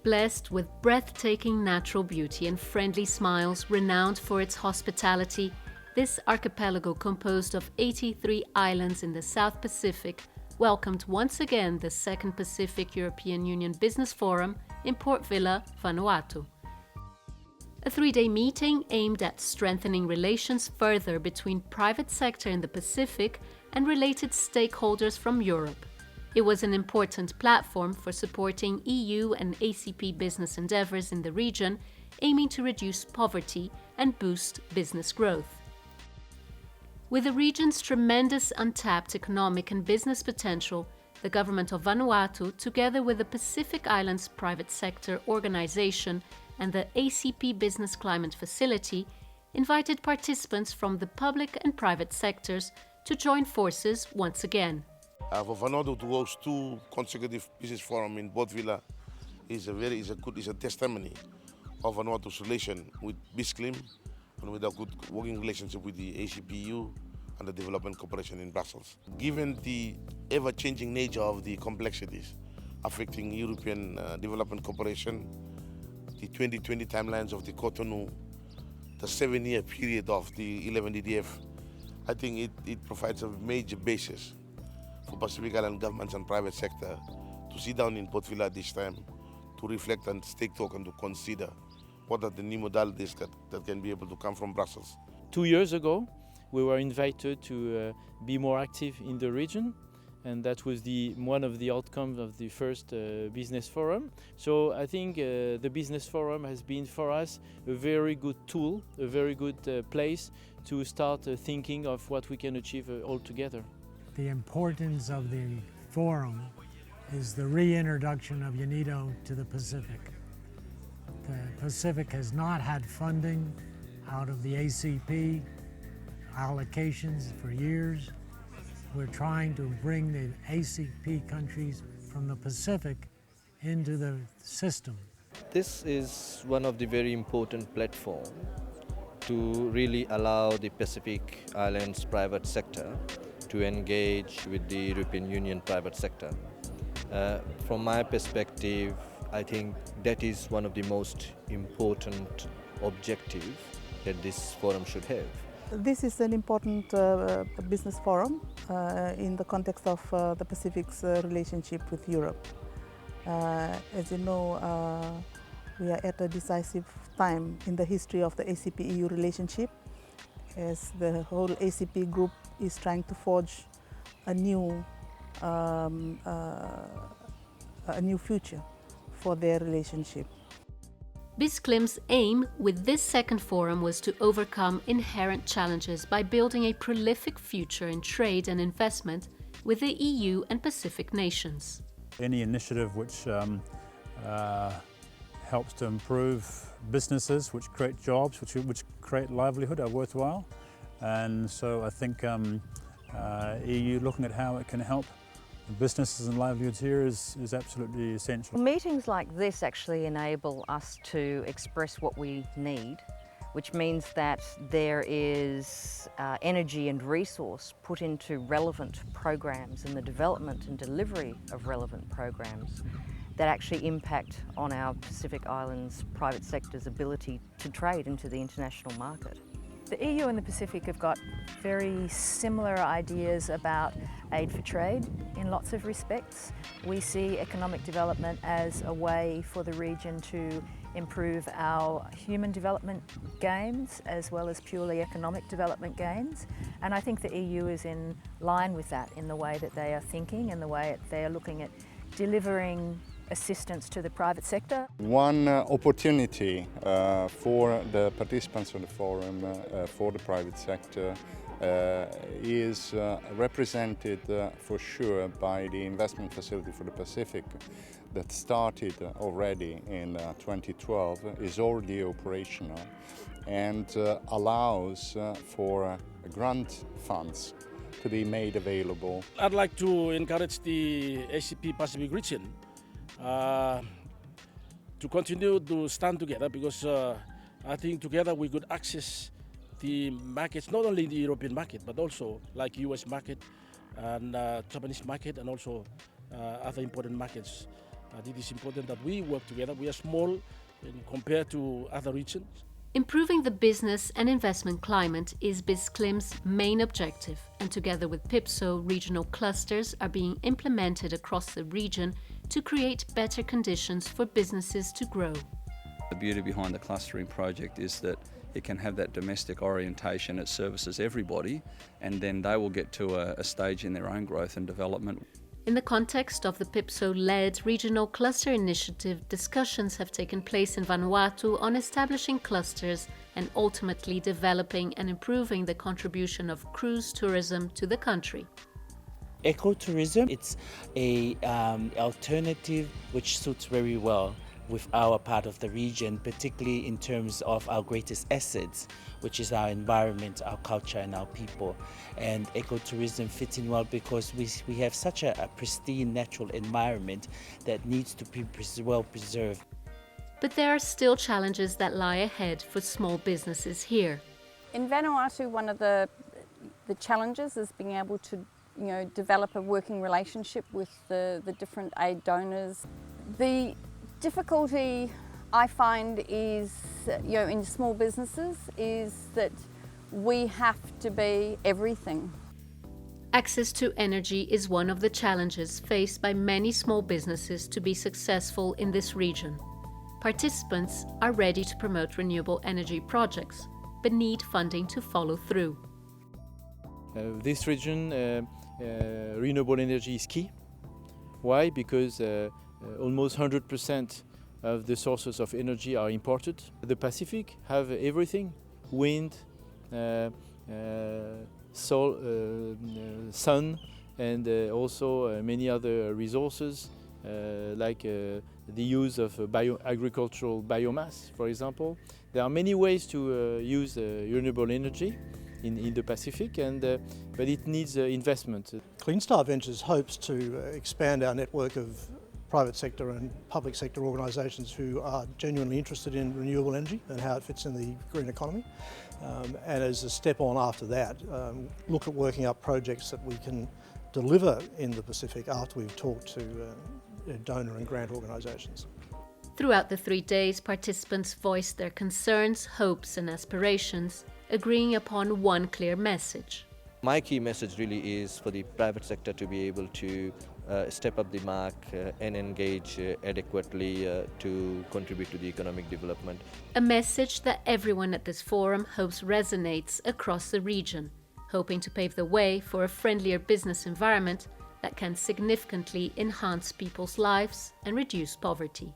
Blessed with breathtaking natural beauty and friendly smiles, renowned for its hospitality, this archipelago composed of 83 islands in the South Pacific welcomed once again the Second Pacific European Union Business Forum in Port Vila, Vanuatu. A three-day meeting aimed at strengthening relations further between private sector in the Pacific and related stakeholders from Europe. It was an important platform for supporting EU and ACP business endeavors in the region, aiming to reduce poverty and boost business growth. With the region's tremendous untapped economic and business potential, the government of Vanuatu, together with the Pacific Islands Private Sector Organization and the ACP Business Climate Facility, invited participants from the public and private sectors to join forces once again. For Vanuatu to host 2 consecutive business forums in Port Vila is a testimony of Vanuatu's relation with BizClim and with a good working relationship with the ACPU and the Development Cooperation in Brussels. Given the ever-changing nature of the complexities affecting European development cooperation, the 2020 timelines of the Cotonou, the 7-year period of the 11 DDF, I think it provides a major basis for Pacific Island governments and private sector to sit down in Port Vila this time, to reflect and take talk and to consider what are the new modalities that can be able to come from Brussels. 2 years ago, we were invited to be more active in the region, and that was one of the outcomes of the first business forum. So I think the business forum has been for us a very good tool, a very good place to start thinking of what we can achieve all together. The importance of the forum is the reintroduction of UNIDO to the Pacific. The Pacific has not had funding out of the ACP allocations for years. We're trying to bring the ACP countries from the Pacific into the system. This is one of the very important platforms to really allow the Pacific Islands private sector to engage with the European Union private sector. From my perspective, I think that is one of the most important objectives that this forum should have. This is an important business forum in the context of the Pacific's relationship with Europe. As you know, we are at a decisive time in the history of the ACP-EU relationship, as the whole ACP group is trying to forge a new future for their relationship. BizClim's aim with this second forum was to overcome inherent challenges by building a prolific future in trade and investment with the EU and Pacific nations. Any initiative which helps to improve businesses, which create jobs, which create livelihood are worthwhile. And so I think EU looking at how it can help businesses and livelihoods here is absolutely essential. Meetings like this actually enable us to express what we need, which means that there is energy and resource put into relevant programs and the development and delivery of relevant programs that actually impact on our Pacific Islands private sector's ability to trade into the international market. The EU and the Pacific have got very similar ideas about aid for trade in lots of respects. We see economic development as a way for the region to improve our human development gains as well as purely economic development gains. And I think the EU is in line with that in the way that they are thinking and the way they are looking at delivering assistance to the private sector. One opportunity for the participants of the forum for the private sector is represented for sure by the investment facility for the Pacific that started already in 2012, is already operational and allows for grant funds to be made available. I'd like to encourage the ACP Pacific region to continue to stand together, because I think together we could access the markets, not only the European market, but also like US market and Japanese market, and also other important markets It is important that we work together. We are small compared to other regions. Improving the business and investment climate is BizClim's main objective, and together with PIPSO, regional clusters are being implemented across the region to create better conditions for businesses to grow. The beauty behind the clustering project is that it can have that domestic orientation. It services everybody, and then they will get to a stage in their own growth and development. In the context of the PIPSO-led regional cluster initiative, discussions have taken place in Vanuatu on establishing clusters and ultimately developing and improving the contribution of cruise tourism to the country. Ecotourism, it's a alternative which suits very well with our part of the region, particularly in terms of our greatest assets, which is our environment, our culture and our people. And ecotourism fits in well because we have such a pristine natural environment that needs to be well preserved. But there are still challenges that lie ahead for small businesses here. In Vanuatu, one of the challenges is being able to develop a working relationship with the different aid donors. The difficulty I find is, in small businesses, is that we have to be everything. Access to energy is one of the challenges faced by many small businesses to be successful in this region. Participants are ready to promote renewable energy projects, but need funding to follow through. This region, renewable energy is key. Why? Because almost 100% of the sources of energy are imported. The Pacific have everything: wind, sun, and also many other resources like the use of agricultural biomass, for example. There are many ways to use renewable energy in the Pacific, but it needs investment. Clean Star Ventures hopes to expand our network of private sector and public sector organisations who are genuinely interested in renewable energy and how it fits in the green economy. And as a step on after that, look at working up projects that we can deliver in the Pacific after we've talked to donor and grant organisations. Throughout the 3 days, participants voiced their concerns, hopes and aspirations, agreeing upon one clear message. My key message really is for the private sector to be able to step up the mark and engage adequately to contribute to the economic development. A message that everyone at this forum hopes resonates across the region, hoping to pave the way for a friendlier business environment that can significantly enhance people's lives and reduce poverty.